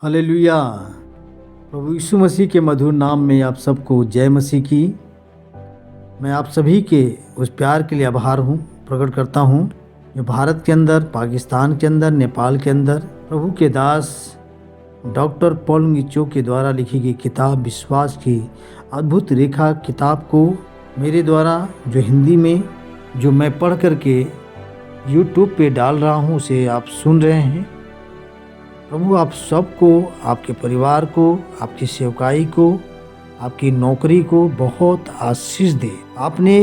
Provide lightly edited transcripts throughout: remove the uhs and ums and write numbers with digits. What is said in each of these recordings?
Hallelujah. प्रभु यीशु मसीह के मधुर नाम में आप सबको जय मसीह की। मैं आप सभी के उस प्यार के लिए आभार प्रकट करता हूँ जो भारत के अंदर, पाकिस्तान के अंदर, नेपाल के अंदर प्रभु के दास डॉक्टर पॉल गिचो के द्वारा लिखी गई किताब विश्वास की अद्भुत रेखा किताब को मेरे द्वारा जो हिंदी में जो मैं पढ़ करके यूट्यूब पे डाल रहा हूँ उसे आप सुन रहे हैं। प्रभु आप सबको, आपके परिवार को, आपकी सेवकाई को, आपकी नौकरी को बहुत आशीष दे। आपने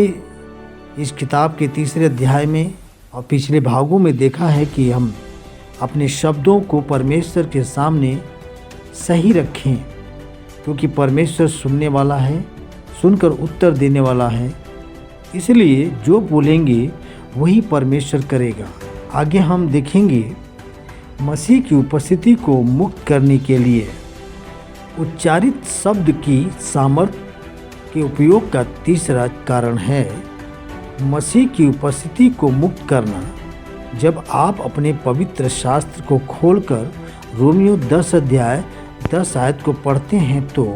इस किताब के तीसरे अध्याय में और पिछले भागों में देखा है कि हम अपने शब्दों को परमेश्वर के सामने सही रखें, क्योंकि परमेश्वर सुनने वाला है, सुनकर उत्तर देने वाला है। इसलिए जो बोलेंगे वही परमेश्वर करेगा। आगे हम देखेंगे मसीह की उपस्थिति को मुक्त करने के लिए उच्चारित शब्द की सामर्थ्य के उपयोग का तीसरा कारण है मसीह की उपस्थिति को मुक्त करना। जब आप अपने पवित्र शास्त्र को खोलकर रोमियो 10 अध्याय 10 आयत को पढ़ते हैं तो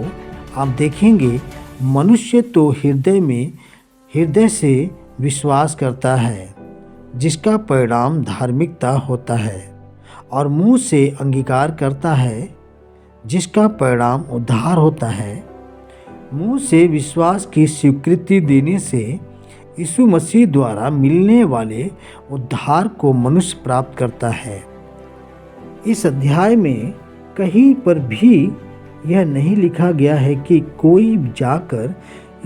आप देखेंगे मनुष्य तो हृदय से विश्वास करता है, जिसका परिणाम धार्मिकता होता है, और मुंह से अंगीकार करता है, जिसका परिणाम उद्धार होता है। मुंह से विश्वास की स्वीकृति देने से यीशु मसीह द्वारा मिलने वाले उद्धार को मनुष्य प्राप्त करता है। इस अध्याय में कहीं पर भी यह नहीं लिखा गया है कि कोई जाकर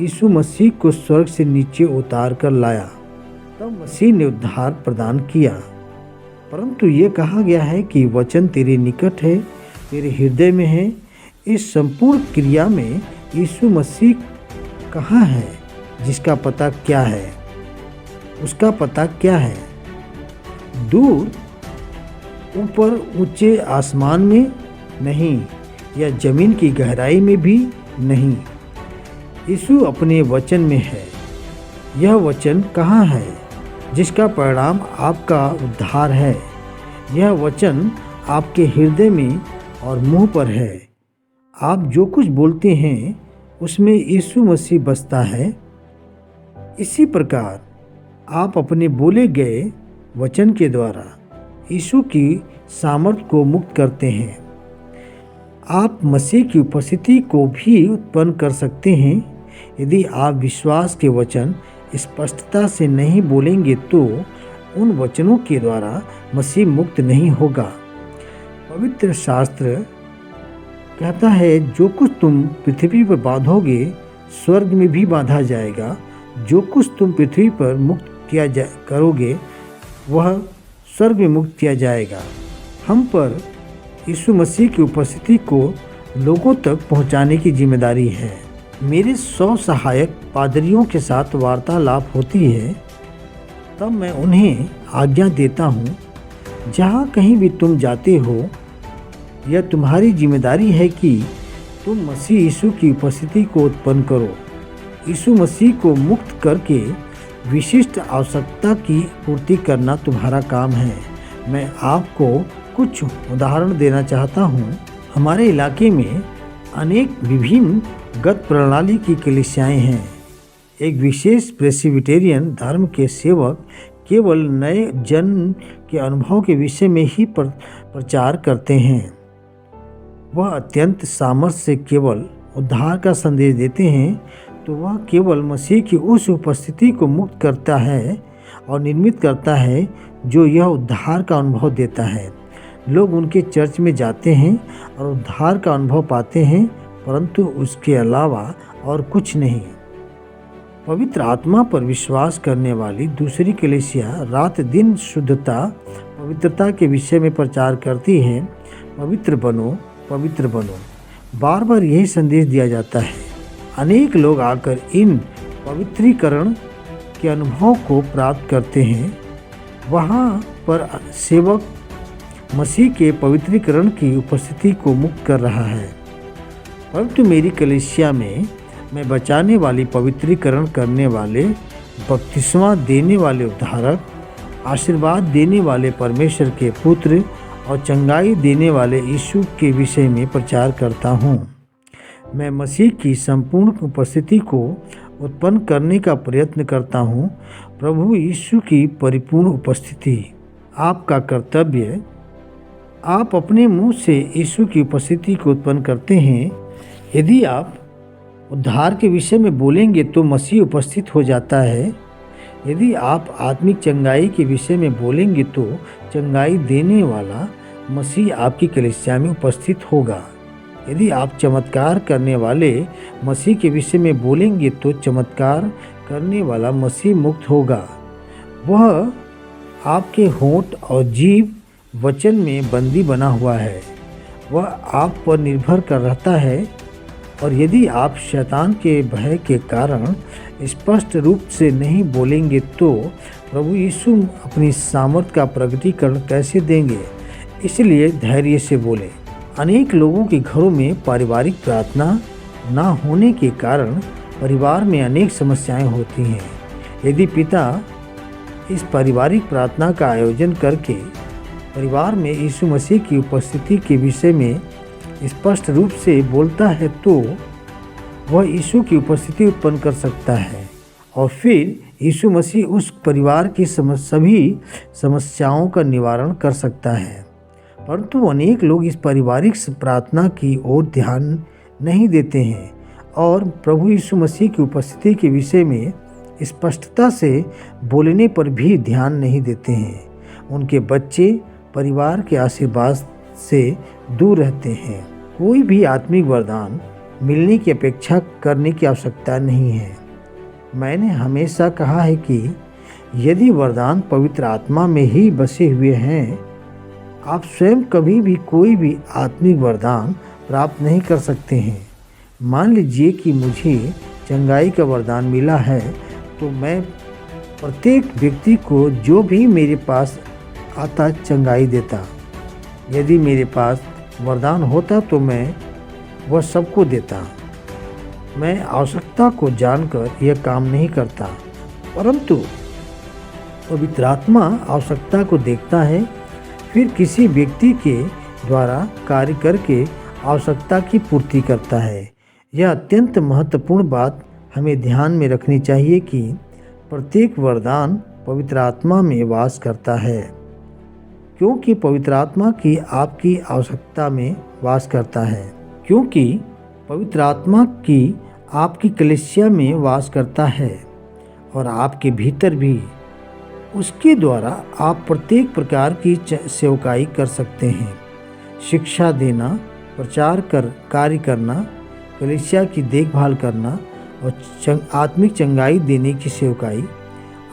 यीशु मसीह को स्वर्ग से नीचे उतार कर लाया तब मसीह ने उद्धार प्रदान किया, परंतु ये कहा गया है कि वचन तेरे निकट है, तेरे हृदय में है। इस संपूर्ण क्रिया में यीशु मसीह कहाँ है, जिसका पता क्या है? उसका पता क्या है? दूर, ऊपर ऊंचे आसमान में नहीं, या जमीन की गहराई में भी नहीं। यीशु अपने वचन में है। यह वचन कहाँ है, जिसका परिणाम आपका उद्धार है? यह वचन आपके हृदय में और मुंह पर है। आप जो कुछ बोलते हैं उसमें यीशु मसीह बसता है। इसी प्रकार आप अपने बोले गए वचन के द्वारा यीशु की सामर्थ्य को मुक्त करते हैं। आप मसीह की उपस्थिति को भी उत्पन्न कर सकते हैं। यदि आप विश्वास के वचन स्पष्टता से नहीं बोलेंगे तो उन वचनों के द्वारा मसीह मुक्त नहीं होगा। पवित्र शास्त्र कहता है, जो कुछ तुम पृथ्वी पर बांधोगे स्वर्ग में भी बांधा जाएगा, जो कुछ तुम पृथ्वी पर मुक्त करोगे वह स्वर्ग में मुक्त किया जाएगा। हम पर यीशु मसीह की उपस्थिति को लोगों तक पहुंचाने की जिम्मेदारी है। मेरे 100 सहायक पादरियों के साथ वार्तालाप होती है, तब मैं उन्हें आज्ञा देता हूँ, जहाँ कहीं भी तुम जाते हो, यह तुम्हारी जिम्मेदारी है कि तुम मसीह यीशु की उपस्थिति को उत्पन्न करो। यीशु मसीह को मुक्त करके विशिष्ट आवश्यकता की पूर्ति करना तुम्हारा काम है। मैं आपको कुछ उदाहरण देना चाहता हूँ। हमारे इलाके में अनेक विभिन्न गत प्रणाली की कलीसियाएं हैं। एक विशेष प्रेस्बिटेरियन धर्म के सेवक केवल नए जन्म के अनुभव के विषय में ही प्रचार करते हैं। वह अत्यंत सामर्थ्य से केवल उद्धार का संदेश देते हैं, तो वह केवल मसीह की उस उपस्थिति को मुक्त करता है और निर्मित करता है जो यह उद्धार का अनुभव देता है। लोग उनके चर्च में जाते हैं और उद्धार का अनुभव पाते हैं, परंतु उसके अलावा और कुछ नहीं। पवित्र आत्मा पर विश्वास करने वाली दूसरी कलीसिया रात दिन शुद्धता, पवित्रता के विषय में प्रचार करती है। पवित्र बनो, पवित्र बनो। बार बार यही संदेश दिया जाता है। अनेक लोग आकर इन पवित्रीकरण के अनुभव को प्राप्त करते हैं। वहाँ पर सेवक मसीह के पवित्रीकरण की उपस्थिति को मुक्त कर रहा है, परंतु मेरी कलीसिया में मैं बचाने वाली, पवित्रीकरण करने वाले, बपतिस्मा देने वाले उद्धारक, आशीर्वाद देने वाले परमेश्वर के पुत्र और चंगाई देने वाले यीशु के विषय में प्रचार करता हूँ। मैं मसीह की संपूर्ण उपस्थिति को उत्पन्न करने का प्रयत्न करता हूँ। प्रभु यीशु की परिपूर्ण उपस्थिति आपका कर्तव्य। आप अपने मुंह से यीशु की उपस्थिति को उत्पन्न करते हैं। यदि आप उद्धार के विषय में बोलेंगे तो मसीह उपस्थित हो जाता है। यदि आप आत्मिक चंगाई के विषय में बोलेंगे तो चंगाई देने वाला मसीह आपकी कलीसिया में उपस्थित होगा। यदि आप चमत्कार करने वाले मसीह के विषय में बोलेंगे तो चमत्कार करने वाला मसीह मुक्त होगा। वह आपके होंठ और जीभ वचन में बंदी बना हुआ है। वह आप पर निर्भर कर रहता है। और यदि आप शैतान के भय के कारण स्पष्ट रूप से नहीं बोलेंगे तो प्रभु यीशु अपनी सामर्थ का प्रकटीकरण कैसे देंगे? इसलिए धैर्य से बोले। अनेक लोगों के घरों में पारिवारिक प्रार्थना ना होने के कारण परिवार में अनेक समस्याएं होती हैं। यदि पिता इस पारिवारिक प्रार्थना का आयोजन करके परिवार में यीशु मसीह की उपस्थिति के विषय में स्पष्ट रूप से बोलता है तो वह यीशु की उपस्थिति उत्पन्न कर सकता है और फिर यीशु मसीह उस परिवार की सभी समस्याओं का निवारण कर सकता है। परंतु अनेक लोग इस पारिवारिक प्रार्थना की ओर ध्यान नहीं देते हैं और प्रभु यीशु मसीह की उपस्थिति के विषय में स्पष्टता से बोलने पर भी ध्यान नहीं देते हैं। उनके बच्चे परिवार के आशीर्वाद से दूर रहते हैं। कोई भी आत्मिक वरदान मिलने की अपेक्षा करने की आवश्यकता नहीं है। मैंने हमेशा कहा है कि यदि वरदान पवित्र आत्मा में ही बसे हुए हैं, आप स्वयं कभी भी कोई भी आत्मिक वरदान प्राप्त नहीं कर सकते हैं। मान लीजिए कि मुझे चंगाई का वरदान मिला है तो मैं प्रत्येक व्यक्ति को जो भी मेरे पास आता चंगाई देता। यदि मेरे पास वरदान होता तो मैं वह सबको देता। मैं आवश्यकता को जानकर यह काम नहीं करता, परंतु पवित्र आत्मा आवश्यकता को देखता है, फिर किसी व्यक्ति के द्वारा कार्य करके आवश्यकता की पूर्ति करता है। यह अत्यंत महत्वपूर्ण बात हमें ध्यान में रखनी चाहिए कि प्रत्येक वरदान पवित्र आत्मा में वास करता है, क्योंकि पवित्र आत्मा की आपकी आवश्यकता में वास करता है। क्योंकि पवित्र आत्मा की आपकी कलीसिया में वास करता है और आपके भीतर भी। उसके द्वारा आप प्रत्येक प्रकार की सेवकाई कर सकते हैं। शिक्षा देना, प्रचार कार्य करना, कलीसिया की देखभाल करना और आत्मिक चंगाई देने की सेवकाई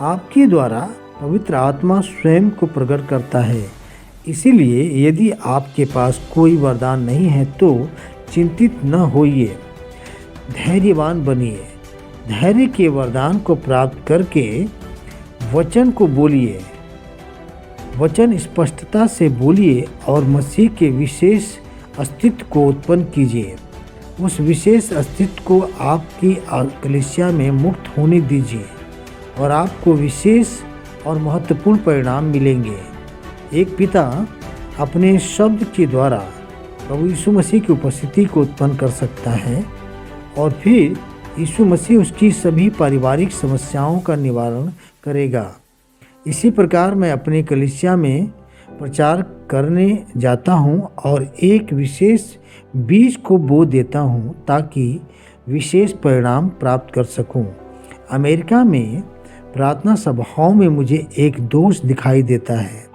आपके द्वारा पवित्र आत्मा स्वयं को प्रकट करता है। इसीलिए यदि आपके पास कोई वरदान नहीं है तो चिंतित न होइए, धैर्यवान बनिए। धैर्य के वरदान को प्राप्त करके वचन को बोलिए, वचन स्पष्टता से बोलिए और मसीह के विशेष अस्तित्व को उत्पन्न कीजिए। उस विशेष अस्तित्व को आपकी कलीसिया में मुक्त होने दीजिए और आपको विशेष और महत्वपूर्ण परिणाम मिलेंगे। एक पिता अपने शब्द के द्वारा प्रभु यीशु मसीह की उपस्थिति को उत्पन्न कर सकता है और फिर यीशु मसीह उसकी सभी पारिवारिक समस्याओं का निवारण करेगा। इसी प्रकार मैं अपनी कलीसिया में प्रचार करने जाता हूँ और एक विशेष बीज को बो देता हूँ ताकि विशेष परिणाम प्राप्त कर सकूँ। अमेरिका में प्रार्थना सभाओं में मुझे एक दोष दिखाई देता है।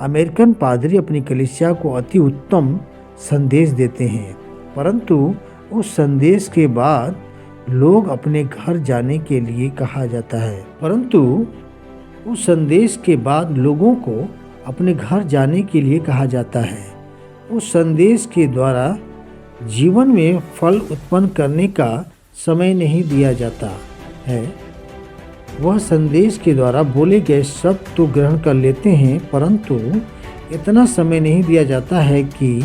अमेरिकन पादरी अपनी कलीसिया को अति उत्तम संदेश देते हैं, परंतु उस संदेश के बाद लोग अपने घर जाने के लिए कहा जाता है। परंतु उस संदेश के बाद लोगों को अपने घर जाने के लिए कहा जाता है। उस संदेश के द्वारा जीवन में फल उत्पन्न करने का समय नहीं दिया जाता है। वह संदेश के द्वारा बोले गए शब्द तो ग्रहण कर लेते हैं, परंतु इतना समय नहीं दिया जाता है कि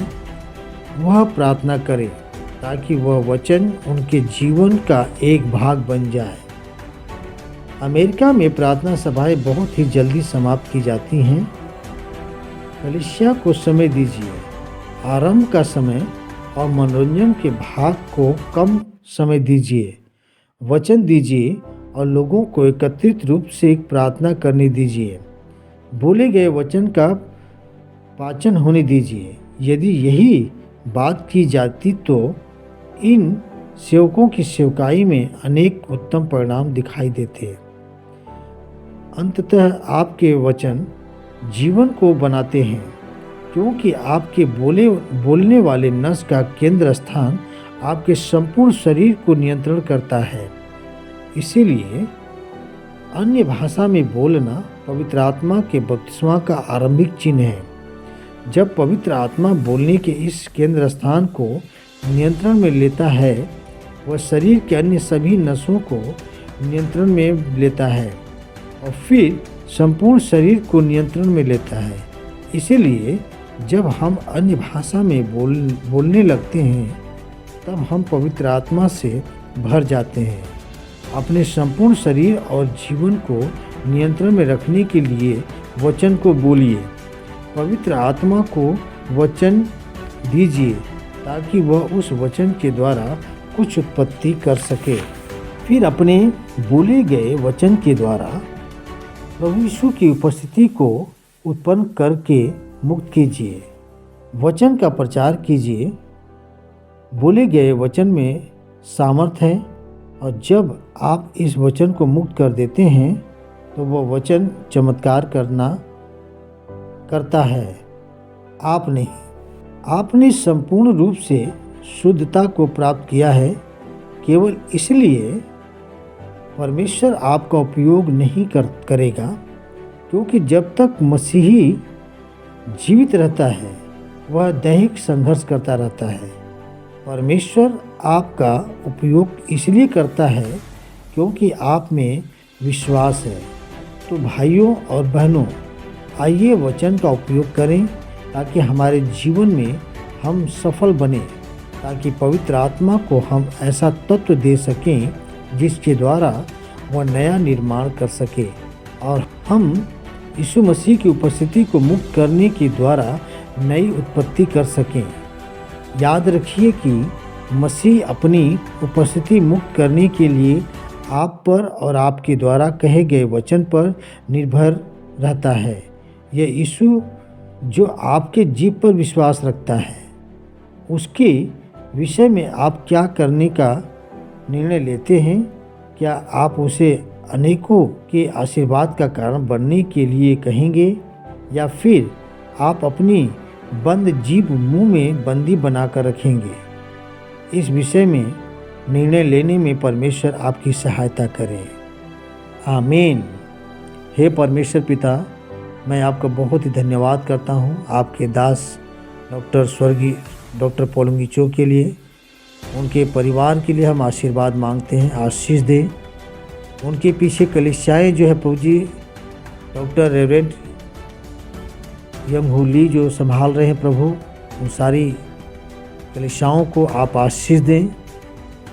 वह प्रार्थना करें ताकि वह वचन उनके जीवन का एक भाग बन जाए। अमेरिका में प्रार्थना सभाएं बहुत ही जल्दी समाप्त की जाती हैं। कलीसिया को समय दीजिए। आरंभ का समय और मनोरंजन के भाग को कम समय दीजिए। वचन दीजिए और लोगों को एकत्रित रूप से एक प्रार्थना करने दीजिए। बोले गए वचन का पाचन होने दीजिए। यदि यही बात की जाती तो इन सेवकों की सेवकाई में अनेक उत्तम परिणाम दिखाई देते। अंततः आपके वचन जीवन को बनाते हैं, क्योंकि आपके बोलने वाले नस का केंद्र स्थान आपके संपूर्ण शरीर को नियंत्रण करता है। इसीलिए अन्य भाषा में बोलना पवित्र आत्मा के बपतिस्मा का आरंभिक चिन्ह है। जब पवित्र आत्मा बोलने के इस केंद्र स्थान को नियंत्रण में लेता है, वह शरीर के अन्य सभी नसों को नियंत्रण में लेता है और फिर संपूर्ण शरीर को नियंत्रण में लेता है। इसीलिए जब हम अन्य भाषा में बोलने लगते हैं, तब हम पवित्र आत्मा से भर जाते हैं। अपने संपूर्ण शरीर और जीवन को नियंत्रण में रखने के लिए वचन को बोलिए। पवित्र आत्मा को वचन दीजिए ताकि वह उस वचन के द्वारा कुछ उत्पत्ति कर सके। फिर अपने बोले गए वचन के द्वारा प्रभु यीशु की उपस्थिति को उत्पन्न करके मुक्त कीजिए। वचन का प्रचार कीजिए। बोले गए वचन में सामर्थ्य है और जब आप इस वचन को मुक्त कर देते हैं तो वह वचन चमत्कार करता है। आप नहीं, आपने संपूर्ण रूप से शुद्धता को प्राप्त किया है। केवल इसलिए परमेश्वर आपका उपयोग नहीं करेगा, क्योंकि जब तक मसीही जीवित रहता है वह दैहिक संघर्ष करता रहता है। परमेश्वर आपका उपयोग इसलिए करता है क्योंकि आप में विश्वास है। तो भाइयों और बहनों, आइए वचन का उपयोग करें ताकि हमारे जीवन में हम सफल बने, ताकि पवित्र आत्मा को हम ऐसा तत्व दे सकें जिसके द्वारा वह नया निर्माण कर सके और हम यीशु मसीह की उपस्थिति को मुक्त करने के द्वारा नई उत्पत्ति कर सकें। याद रखिए कि मसीह अपनी उपस्थिति मुक्त करने के लिए आप पर और आपके द्वारा कहे गए वचन पर निर्भर रहता है। यह यीशु जो आपके जीव पर विश्वास रखता है, उसके विषय में आप क्या करने का निर्णय लेते हैं? क्या आप उसे अनेकों के आशीर्वाद का कारण बनने के लिए कहेंगे, या फिर आप अपनी बंद जीभ मुंह में बंदी बनाकर रखेंगे? इस विषय में निर्णय लेने में परमेश्वर आपकी सहायता करे। आमीन। हे परमेश्वर पिता, मैं आपका बहुत ही धन्यवाद करता हूँ आपके दास स्वर्गीय डॉक्टर पोलंगीचो के लिए, उनके परिवार के लिए हम आशीर्वाद मांगते हैं। आशीष दें। उनके पीछे कलीसियाएँ जो है प्रभु जी, डॉक्टर रेवरेंड यंग ली जो संभाल रहे हैं प्रभु, उन सारी कलीसियाओं को आप आशीष दें।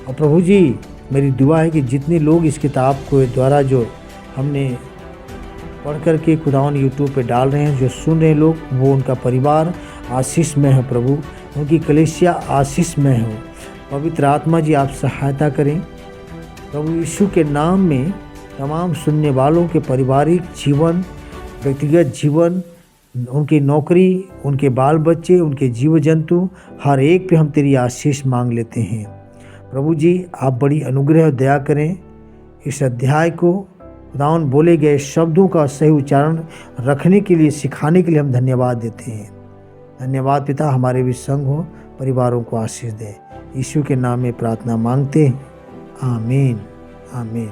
और प्रभु जी, मेरी दुआ है कि जितने लोग इस किताब को द्वारा जो हमने पढ़ करके खुदावन यूट्यूब पे डाल रहे हैं, जो सुन रहे लोग, वो उनका परिवार आशीष में है प्रभु, उनकी कलीसिया आशीष में हो। पवित्र आत्मा जी, आप सहायता करें प्रभु यीशु के नाम में। तमाम सुनने वालों के पारिवारिक जीवन, व्यक्तिगत जीवन, उनकी नौकरी, उनके बाल बच्चे, उनके जीव जंतु, हर एक पे हम तेरी आशीष मांग लेते हैं। प्रभु जी, आप बड़ी अनुग्रह और दया करें। इस अध्याय को खुदावन बोले गए शब्दों का सही उच्चारण रखने के लिए, सिखाने के लिए हम धन्यवाद देते हैं। धन्यवाद पिता, हमारे भी संग हो, परिवारों को आशीष दें। यीशु के नाम में प्रार्थना मांगते हैं। आमीन। आमीन।